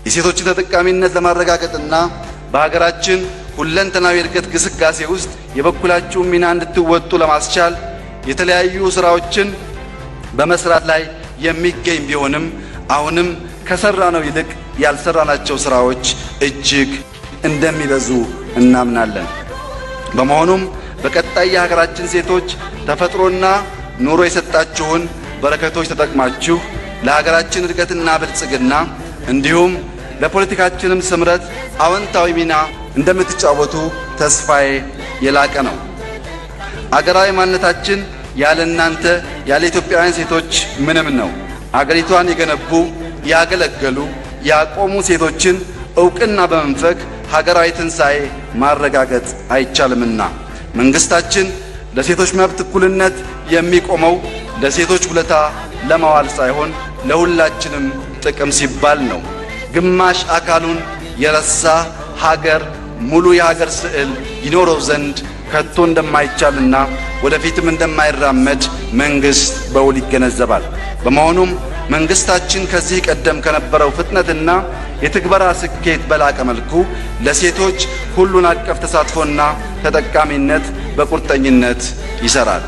የሴቶችን ተጠቃሚነት ለማረጋገጥና በሀገራችን ሁለንተናዊ እድገት ግስጋሴ ውስጥ የበኩላችሁን ሚና እንድትወጡ ለማስቻል የተለያዩ ስራዎችን በመስራት ላይ የሚገኝ ቢሆንም አሁንም ከሰራነው ይልቅ ያልሰራናቸው ስራዎች እጅግ እንደሚበዙ እናምናለን። በመሆኑም በቀጣይ የሀገራችን ሴቶች ተፈጥሮና ኑሮ የሰጣችሁን በረከቶች ተጠቅማችሁ ለሀገራችን እድገትና ብልጽግና እንዲሁም ለፖለቲካችንም ስምረት አዎንታዊ ሚና እንደምትጫወቱ ተስፋዬ የላቀ ነው። አገራዊ ማንነታችን ያለ እናንተ ያለ ኢትዮጵያውያን ሴቶች ምንም ነው። አገሪቷን የገነቡ ያገለገሉ ያቆሙ ሴቶችን ዕውቅና በመንፈግ ሀገራዊ ትንሣኤ ማረጋገጥ አይቻልምና መንግስታችን ለሴቶች መብት እኩልነት የሚቆመው ለሴቶች ውለታ ለማዋል ሳይሆን ለሁላችንም ጥቅም ሲባል ነው። ግማሽ አካሉን የረሳ ሀገር ሙሉ የሀገር ስዕል ይኖረው ዘንድ ከቶ እንደማይቻልና ወደፊትም እንደማይራመድ መንግስት በውል ይገነዘባል። በመሆኑም መንግስታችን ከዚህ ቀደም ከነበረው ፍጥነትና የትግበራ ስኬት በላቀ መልኩ ለሴቶች ሁሉን አቀፍ ተሳትፎና ተጠቃሚነት በቁርጠኝነት ይሰራል።